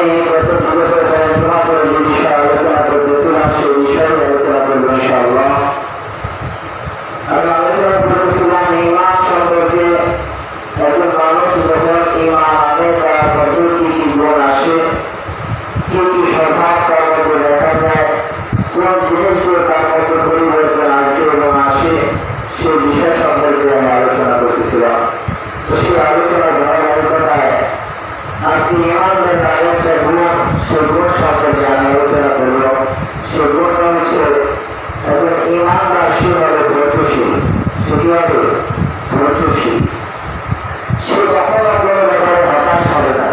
আমি গত বিগত কয়েকদিন ধরে যে বিষয়ে আলোচনা করতেছিলাম সেই বিষয়ে আলোচনা করবো ইনশাআল্লাহ। আমি আলোচনা করেছিলাম ঈমান সম্পর্কে। একজন মানুষ যখন ঈমান আনে তার মধ্যে কি কি গুণ আসে, কি কি স্বভাব তার মধ্যে দেখা যায়, কোন জিনিসগুলো তার মধ্যে পরিবর্তন আসে এবং আসে, সেই বিষয় সম্পর্কে আমি আলোচনা করতেছিলাম। তো সেই আলোচনার ধারাবাহিকতায় আজকে ঈমানদার আরেকটা গুণ, সেই গুণ সম্পর্কে আমি আলোচনা করব। সেই গুণটা হচ্ছে একজন ঈমানদার সে হবে ধৈর্যশীল। সে কি হবে? ধৈর্যশীল। সে কখনো কোনো ব্যাপারে হতাশ হবে না।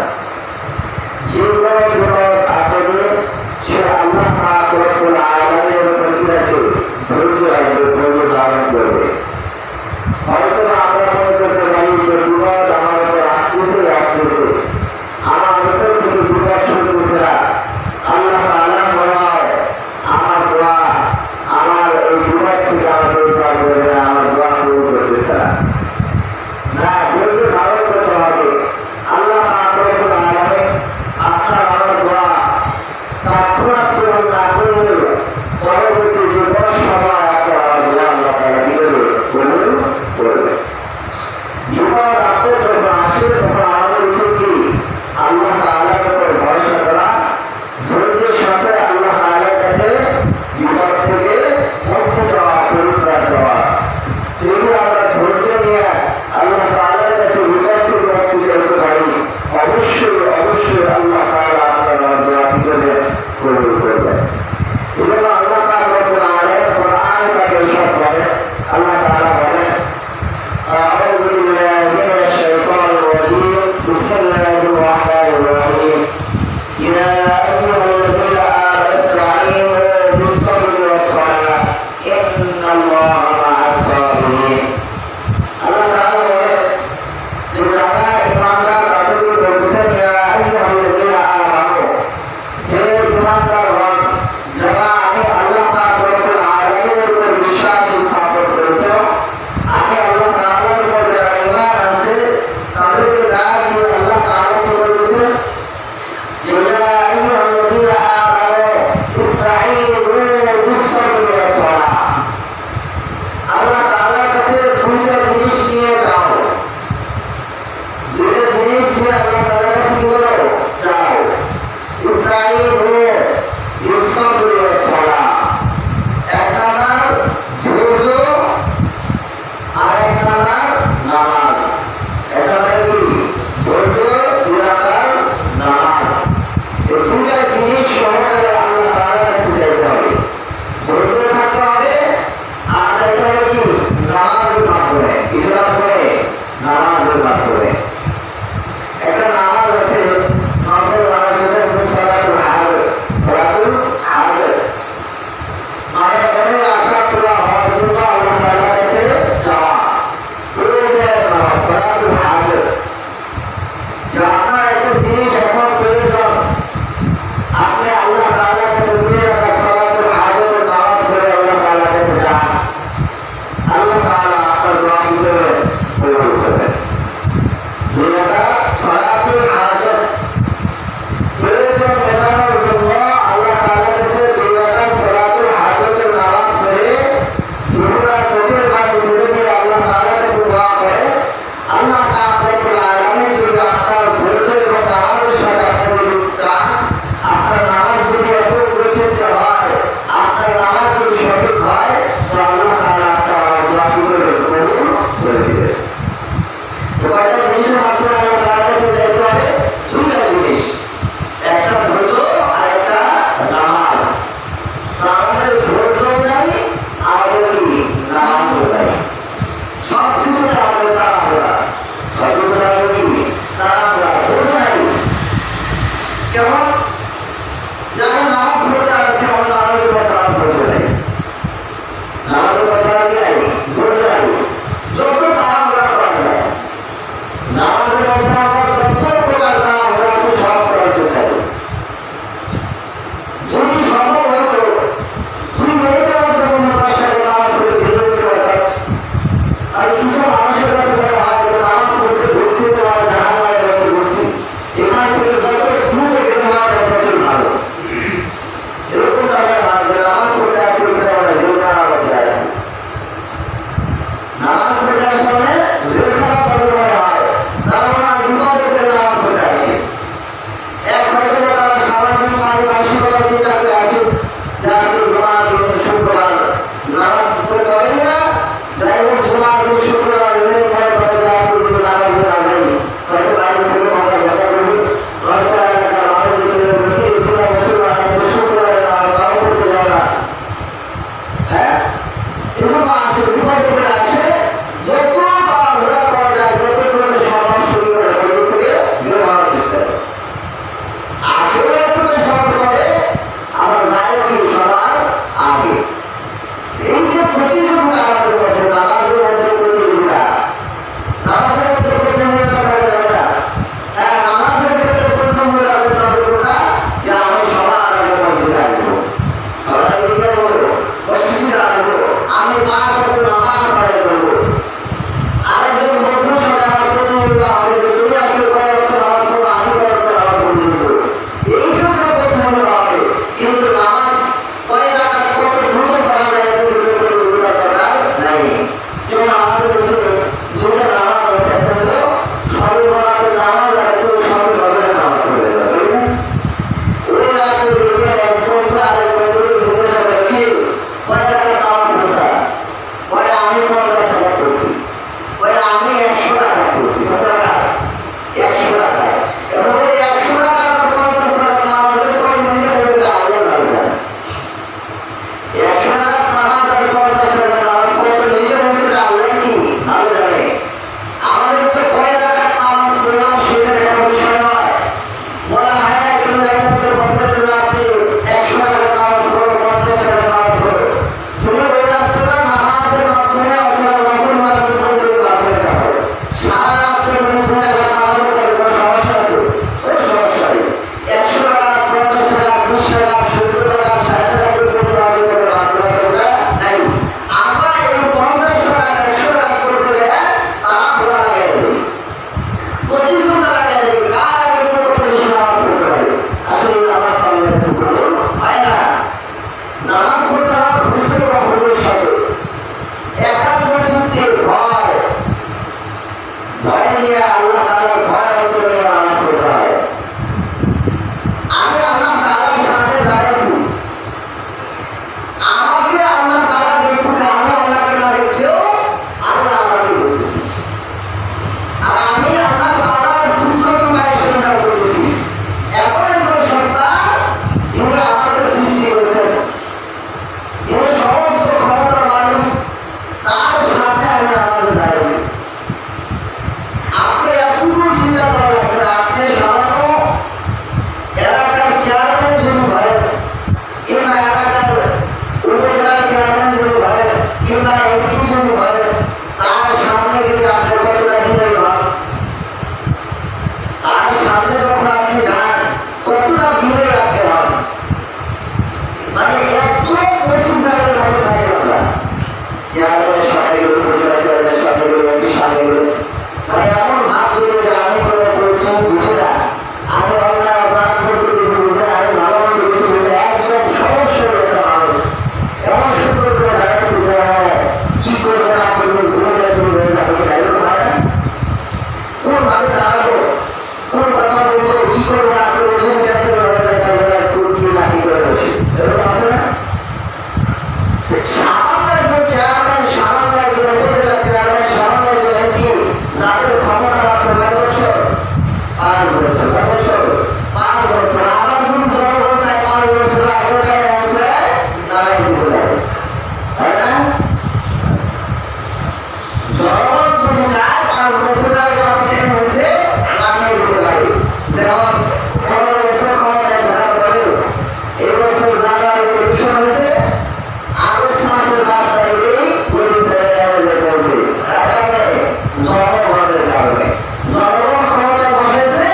কি করবো না করবো যদি ব্যস্ত হয়ে যায় তাহলে একটু কি লাঠি করে বসে এরকম আছে না? সামান্য একজন চেয়ারম্যান, সামান্য একজন উপজেলা চেয়ারম্যান, সামান্য একজন এমপি যাদের ক্ষমতা মাত্র 5 বছর, 5 বছর, 5 বছর, 5 বছর, আমার যদি জনগণ চায় 5 বছর আগেটাই আসলে দাঁড়াই দিতে পারে, তাই না? জনগণ যদি চায় 5 বছর আগে আপনি হচ্ছে লাগিয়ে দিতে পারে। যেমন 15 বছর ক্ষমতায় থাকার পরেও এই বছর জানুয়ারিতে ইলেকশন হয়েছে, আগস্ট মাসের 5 তারিখেই পুলিশ ড্যামেজে পড়ছে। তার কারণে জনগণের কারণে জনগণ ক্ষমতায় বসেছে,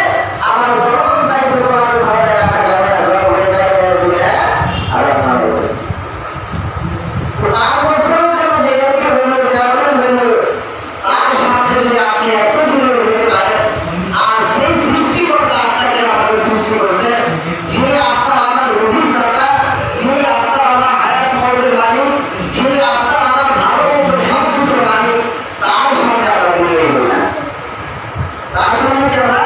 আবার জনগণ চাইছে তোমাদের ক্ষমতায় রাখা যাবে না, জনগণের টাইমে দিলে আবার ভালো হয়েছে। 5 বছর কেন যেরকম হইল চেয়ারম্যান হইল, তার সামনে যদি আপনি এতগুলো হইতে পারেন, আর যে সৃষ্টিকর্তা আপনাকে আমাদের সৃষ্টি করছেন, যিনি আপনার আমার রুজির দাতা, যিনি আপনার আমার হায়াত মৌতের মালিক, যিনি আপনার আমার ভালো মন্দ সব কিছুর মালিক, তার সামনে আমরা বিনয়ী হই না। তার সামনে কি আমরা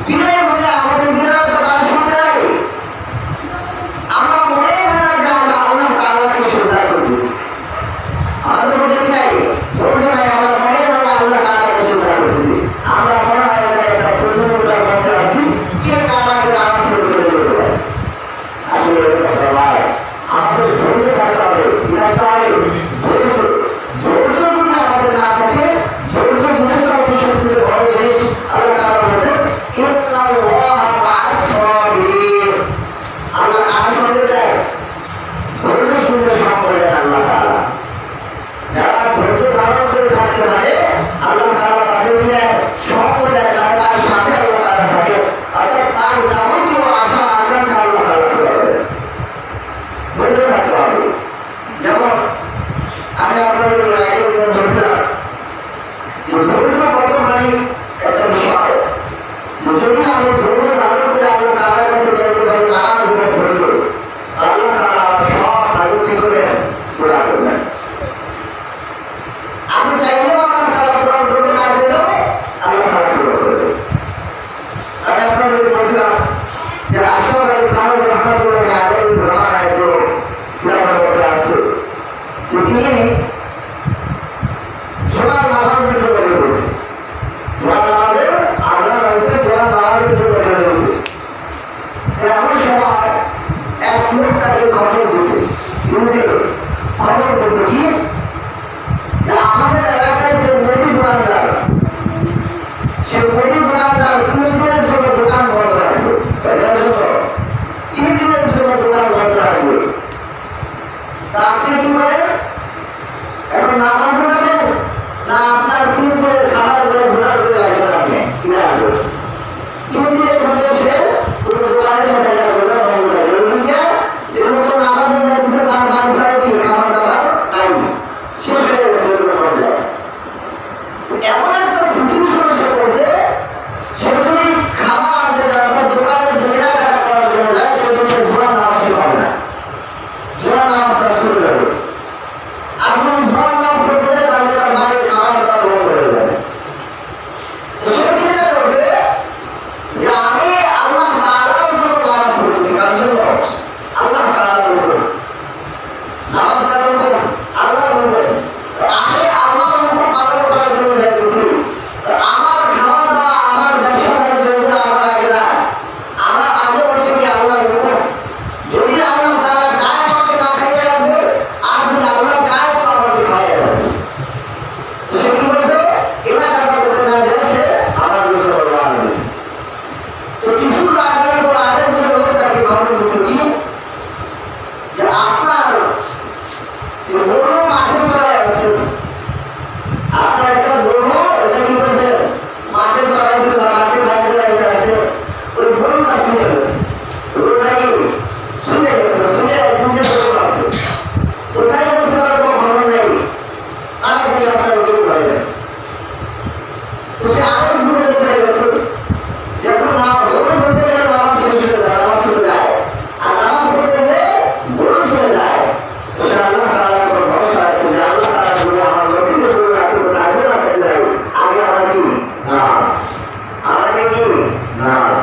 বিনয়ী হই না? আমাদের বিনয়তা তার সামনে নাই। আমরা মনে হয় না যে আমরা আল্লাহ তাআলাকে শ্রদ্ধা করতেছি। আমাদের মধ্যে কি নাই? ধৈর্য নাই। আমরা মনে হয় না আল্লাহ তাআলাকে শ্রদ্ধা করতেছি। আমরা মনে হয় এখানে একটা প্রতিযোগিতার মধ্যে আছি, কে কারাকে নামাজ পড়ে চলে যেতে পারে। আসলে এটা নয়। আমাদের ধৈর্য থাকতে হবে, কি থাকতে হবে? ধৈর্য। ধৈর্য যদি আমাদের না থাকে, ধৈর্য জিনিসটা হচ্ছে সবথেকে বড় জিনিস। আল্লাহ তাআলা বলেছেন, ইন্নাল্লাহা মা'আস সাবিরিন। আল্লাহ কার সঙ্গে দেয়? ধৈর্যের সঙ্গে সঙ্গ দেন আল্লাহ তাআলা। যারা ধৈর্য ধারণ করে থাকতে পারে, আল্লাহ তাআলা তাদেরকে সঙ্গ দেয়, তার সাথে আল্লাহ তাআলা থাকে, অর্থাৎ তার যাবতীয় আশা আকাঙ্ক্ষা আল্লাহ তাআলা পূরণ করে। ধৈর্য থাকতে হবে। যেমন আমি আপনাদের আগে একদিন বলছিলাম যে ধৈর্য কত মানে একটা বিষয়। যদি আমি ধৈর্য ধারণ করে আল্লাহ তাআলার কাছে যাইতে পারি, নামাজ উপর ধৈর্য, আল্লাহ তাআলা সব কাজ কি করবেন? পুরা করবেন। আমি চাইলেও আল্লাহ তাআলা পূরণ করবে, না চাইলেও আল্লাহ তাআলা পূরণ করবে। আমি আপনাদের বলছিলাম যে আশরাফ আলী থানভী রাহমাতুল্লাহি আলাইহির জামানায় একটু কিতাবের মধ্যে আসছে যে তিনি জোহর নামাজের জন্য বের হয়েছে। জোহর নামাজের আযান হয়েছে, জোহর নামাজের জন্য বের হয়েছে। এমন সময় এক লোক তাকে খবর দিচ্ছে, খবর দিচ্ছে কি যে আমাদের এলাকায় যে মুদি দোকানদার, সে মুদি দোকানদার 3 দিনের জন্য দোকান বন্ধ রাখবে। 3 দিনের জন্য দোকান বন্ধ রাখবে। তা আপনি কি করেন? এখন নামাজে যাবেন না আপনার 3 দিনের খাবার গুলো জোগাড় করে রাখবেন? আপনি কিনে আনবেন। 3 দিনের মধ্যে সে পুরো দোকানের জায়গা করে বন্ধ রাখবে। ওই দিনকে যে লোকটা নামাজে যাচ্ছে তার বাড়িতে কি খাবার দাবার নাই, শেষ হয়ে গেছে। এমন একটা সিচুয়েশন সে পড়ছে, সে যদি খাবার আনতে যায়, দোকানের কেনাকাটা করার জন্য যায়, কিন্তু জোয়ার নামাজ সে পাবে না, জোয়ার নামাজ তারা চলে যাবে। আর যদি জোয়ার নামাজ করতে যায় তাহলে তার বাড়ির খাবার দাবার বন্ধ হয়ে যাবে। সে চিন্তা করছে যে আমি আল্লাহ তাআলার জন্য নামাজ পড়তেছি, কার জন্য? আল্লাহ তাআলার জন্য। নামাজ কার জন্য? আল্লাহর জন্য। আমি আল্লাহর হুকুম পালন করার জন্য যাইতেছি। আমার খাওয়া দাওয়া, আমার ব্যবসা বাণিজ্য এগুলো আমার আগে না, আমার আগে হচ্ছে কি আল্লাহর হুকুম। যদি আল্লাহ তাআলা চায় আমাকে না খাইয়ে রাখবে, আর যদি আল্লাহ চায় তো আমাকে খাইয়ে রাখবে। সে কি করছে? এলাকাটা করতে না যাচ্ছে, আমার জন্য রওনা দিয়েছে। তো কিছু দূর আগানোর পর আরেকজন লোক তাকে খবর দিচ্ছে কি যে আপনার গরু মাঠে চড়াই আসছেন, আপনার একটা গরু এটা কি করছে? মাঠে চড়াইছেন বা মাঠে খাইতে যাইতে আসছেন, ওই গরুটা শুনে গেছে। গরুটা কি শুনে গেছে? শুনে ঢুকে চলে আসছে। কোথায় গেছে তার কোনো খবর নেই, তাড়াতাড়ি আপনার গরু ধরে নেয়। তো সে আরো ঢুকে চলে গেছে। যখন না গরু ঢুকতে গেলে নামাজ শেষ হয়ে যায়, নামাজ চলে যায়, আর নামাজ পড়তে গেলে গরু চলে যায়। সে আল্লাহ তাআলার উপর ভরসা রাখছে যে আল্লাহ তাআলা যদি আমার মসজিদে গরু রাখতে থাকবে না থাকতে যায়, আগে আমার কি নামাজ, আগে কি নামাজ।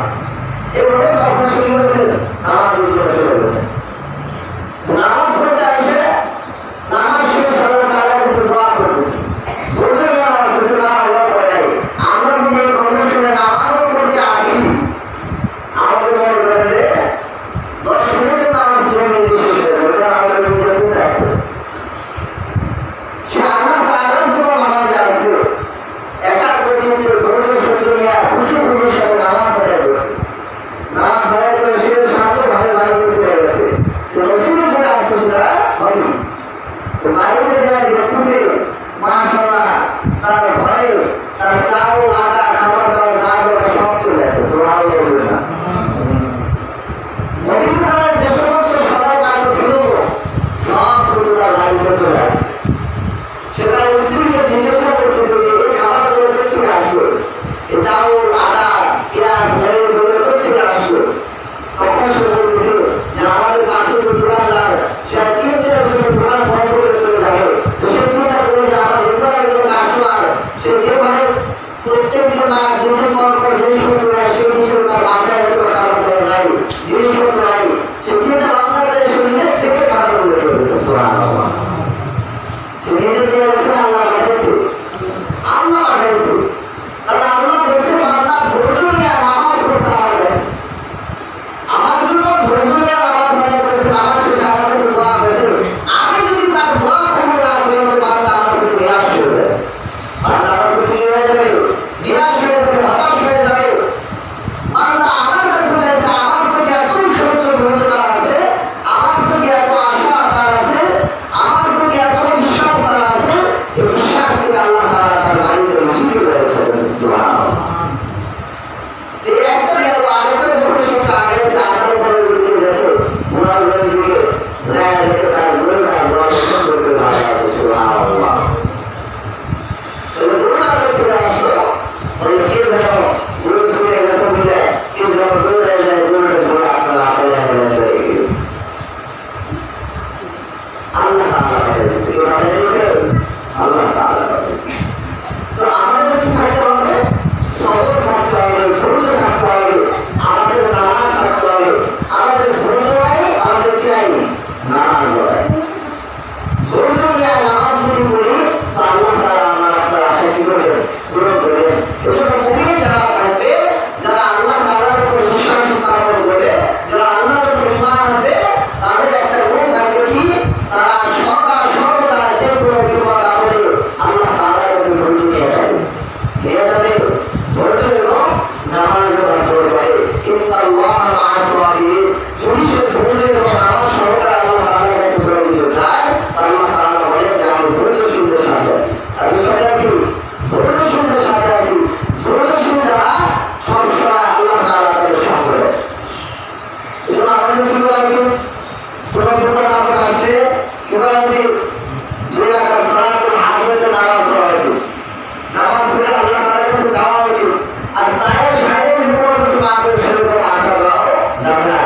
জিনিসপত্র নাই, সে চিন্তা ভাবনা করে সে নিজের থেকে খাবার করে দিয়েছে। সুবহানাল্লাহ। সে নিজে দিয়ে গেছে, আল্লাহ পাঠাইছে, আল্লাহ পাঠাইছে। কারণ আল্লাহ দেখছে বান্দা ধৈর্য নিয়ে নামাজ পড়ছে আমার কাছে, আমার জন্য ধৈর্য নিয়ে নামাজ আদায় করছে, নামাজ শেষে আমার কাছে দোয়া করেছে। আমি যদি তার দোয়া কবুল না করি, তো বান্দা আমার প্রতি নিরাশ হয়ে যাবে, বান্দা আমার প্রতি কি হয়ে যাবে? নিরাশ হয়ে যাবে, হতাশ হয়ে যাবে। বান্দা আমার কাছে চাইছে, আমার প্রতি এত সত্য ধৈর্য তার আছে, আমার প্রতি এত আশা তার আছে, আমার প্রতি এত বিশ্বাস তার আছে, এই বিশ্বাস থেকে আল্লাহ তাআলা তার বাড়িতে রিজিক রয়েছে। সুবহানাল্লাহ। এই একটা গেল, আরেকটা যখন সে কাগজে আদান করে দিতে গেছে, ওনার ঘরের দিকে যায়, দেখে তার গরুটা বড় সুন্দর করে বাঁধা আছে। সুবহানাল্লাহ। এই গরুটা থেকে আসলো, ওই কে যেন গরু ছুটে গেছে বুঝে, কে যেন দৌড়ে যায়, দৌড়ে দৌড়ে আপনার আতালে হয়ে গেছে। আল্লাহ তাআলা পাঠিয়েছে, কে পাঠিয়েছে? আল্লাহ তাআলা পাঠিয়েছে। তো আমাদের কি থাকতে হবে? সবর থাকতে হবে, ধৈর্য থাকতে হবে, আমাদের নামাজ থাকতে হবে। আমাদের ধৈর্য নাই, আমাদের কি নাই? নামাজ নাই। ধৈর্য নিয়ে নামাজ যদি পড়ি, তো আল্লাহ তাআলা আমার আপনার আশা কি করবেন? পূরণ করবেন। এজন্য মুমিন যারা থাকবে, যারা আল্লাহ তাআলার উপর বিশ্বাস স্থাপন করবে, যারা আল্লাহর উপর ঈমান আনবে, তাদের একটা গুণ থাকবে কি? তারা সদা সর্বদা যে কোনো বিপদ আপদে আল্লাহ তাআলার কাছে ধৈর্য নিয়ে যাবে, নিয়ে যাবে। ধৈর্য এবং নামাজের মাধ্যমে যাবে। ইন্নাল্লাহ মা'আস সাবিরিন। যদি সে ধৈর্য এবং নামাজ সহকারে আল্লাহ তাআলার কাছে ধৈর্য নিয়ে যায়, আল্লাহ তাআলা বলেন যে আমি ধৈর্যশীলদের সাথে আছি। তাদের সাথে আছি, ধৈর্যশীলদের সাথে আছি। ধৈর্যশীল যারা সবসময় আল্লাহ তাআলা তাদের সাথে করে। এজন্য আমাদের কি করা উচিত? কোনো বিপদ আপদ আসলে কি করা উচিত? 2 রাকাত সালাতুল হাজতে নামাজ পড়া উচিত। নামাজ পড়ে আল্লাহ তাআলার কাছে যাওয়া উচিত। আর চায়ের সাইডে যে কোনো কিছু না করে সেরকম আশা করাও যাবে না।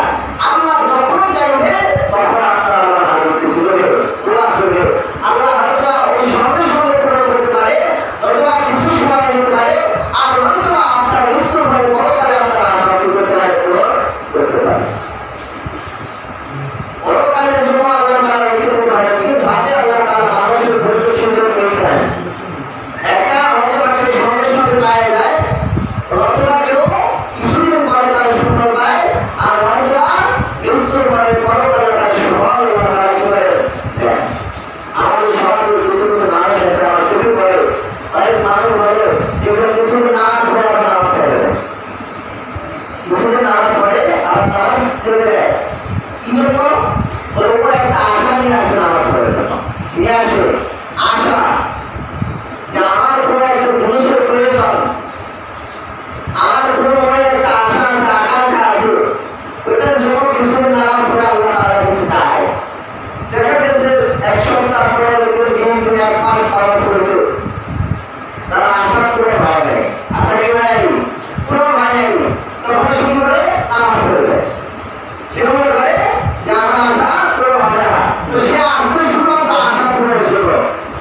আল্লাহ যখন চাইবে তখন আপনার আমার হাজতে করবে, পূরণ করবে। আল্লাহ হয়তো ওই সঙ্গে সঙ্গে পূরণ করতে পারে, অথবা কিছু সময় নিতে পারে, আর হয়তো আপনার মৃত্যুর পরে পরকালে আপনার আশা কি করতে পারে? পূরণ করতে পারে। পরকালের জন্য আল্লাহ তাআলা রেখে দিতে পারে, কিন্তু হাতে আল্লাহ তাআলা মানুষের ধৈর্যশীলদের পরীক্ষা নেয়। একটা অথবা কেউ সঙ্গে সঙ্গে পাওয়া যায়, অথবা কেউ কিছুদিন পরে তার সুফল পায়, আর অথবা মৃত্যুর পরে পরকালে তার সুফল আল্লাহ তাআলা কি করে দেন। আমাদের সমাজে কিছু কিছু মানুষ আছে, আমার চোখে পড়ে, অনেক মানুষ বলে যে কিছুদিন নামাজ পড়ে আবার নামাজ ছেড়ে দেয়, কিছুদিন নামাজ পড়ে আবার নামাজ ছেড়ে দেয়। কি জন্য? ওর উপর একটা আশা নিয়ে আসে, নামাজ পড়ে নিয়ে আসে আশা যে আমার কোনো একটা জিনিসের প্রয়োজন, আমার কোনো মনে একটা আশা আছে, আকাঙ্ক্ষা আছে, ওইটার জন্য কিছুদিন নামাজ পড়ে আল্লাহ তাআলার কাছে যায়। দেখা গেছে 1 সপ্তাহ, 15 দিন, 3 দিন, 1 মাস নামাজ পড়েছে, তারা আশা পূরণ হয় নাই, আশা কি হয় নাই? পূরণ হয় নাই। তখন সে কি করে? নামাজ ছেড়ে দেয়। সে মনে করে যে আমার আশা পূরণ হবে না। তো সে আসছে শুধুমাত্র আশা পূরণের জন্য,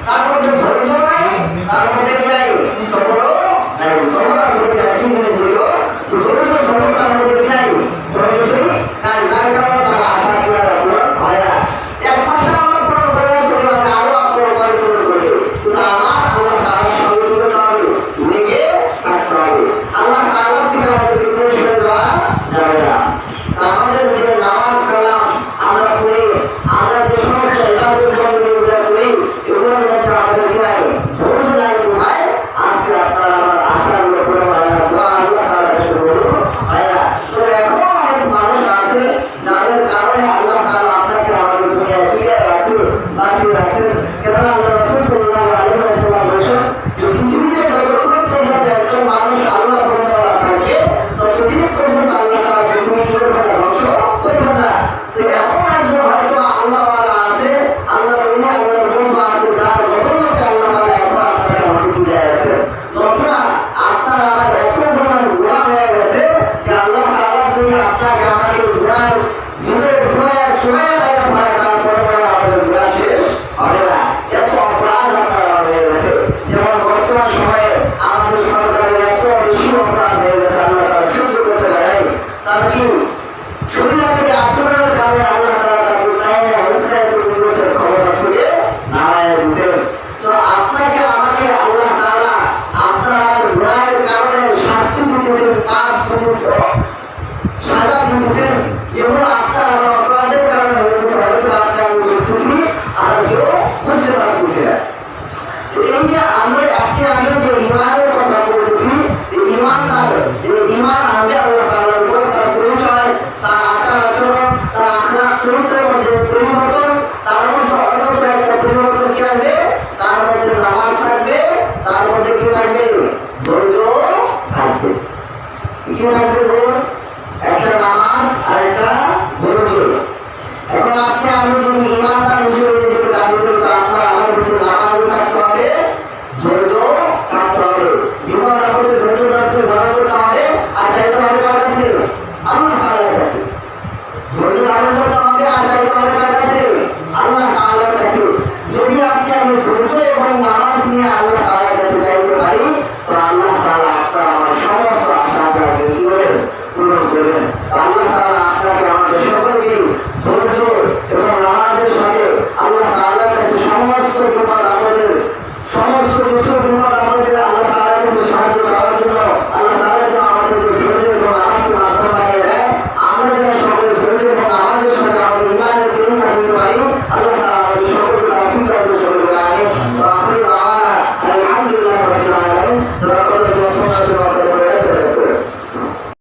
তার মধ্যে ধৈর্য নাই, তার মধ্যে কি নাই? সবরও নাই। সবর আর ধৈর্য একই জিনিস বলিও, তো ধৈর্য সবর তার মধ্যে কি নাই? ধৈর্যশীল নাই, যার কারণে তার আশা পূরণ হয় না। 1 মাসে আল্লাহ পূরণ করে না, ছোট হবে, আরো পূরণ করবে। কিন্তু আমার আল্লাহ তাআলার সঙ্গে কি করতে হবে? লেগে থাকতে হবে। আল্লাহ তাআলার থেকে আমাদেরকে দূরে সরে যাওয়া যাবে না। আমাদের যে নামাজ কালাম আমরা পড়ি, আমরা যে সমস্ত ইবাদত বন্দেগীগুলো করি, এগুলোর মধ্যে আমাদের কি নাই? ধৈর্য নাই। কি ভাই, আজকে আপনার আমার আশাগুলো পূরণ হয় না, দোয়া আল্লাহ তাআলার কাছে কবুল হয় না। তো এখনো অনেক মানুষ আছে যাদের কারণে আল্লাহ তাআলা আপনাকে আমাদের দুনিয়ায় টিকিয়ে রাখছেন, বাঁচিয়ে রাখছেন। কেননা আল্লাহ রাসূল সাল্লাল্লাহু আলাইহি ওয়াসাল্লাম বলেছেন যে পৃথিবীতে যতক্ষণ পর্যন্ত একজন মানুষ আল্লাহ বলা থাকবে, ততদিন পর্যন্ত আল্লাহ তাআলা পৃথিবীর উপর ধ্বংস করবেন না। তো এমন একজন হয়তো আল্লাহওয়ালা আছে, আল্লাহর ওলি, আল্লাহর বন্ধু আছে, যার বদৌলতে আল্লাহ তাআলা এখন আপনাকে আমাকে দিয়ে আছেন। অথবা আপনার আমার এত পরিমাণ গুনাহ হয়ে গেছে যে আল্লাহ তাআলা যদি আপনাকে আমাকে গুনাহ ভিতরে ঢুকায়া ছুঁড়াইয়া দেয় পায়, তারপরে আমাদের গুনাহ শেষ হবে না। এত অপরাধ আপনার হয়ে গেছে। যেমন বর্তমান সময়ে আমাদের সরকারের এত বেশি অপরাধ হয়ে গেছে, আল্লাহ তাআলা সহ্য করতে পারে নাই। তার কি শরীর থেকে আচরণের কারণে আল্লাহ তাআলা তাকে টাইমে হিসাবে পুরুষের ক্ষমতা থেকে নামায় দিয়েছেন। তো আপনাকে আমাকে আল্লাহ তাআলা আপনার গুনাহের কারণে শাস্তি দিয়েছেন, পাপ দিয়েছেন, সাজা দিয়েছেন, যেগুলো আপনার আমার অপরাধের কারণে হয়েছে। হয়তো আপনি আমি বুঝতেছি আর কেউ বুঝতে পারতেছি না। এই যে আপনি আমি যে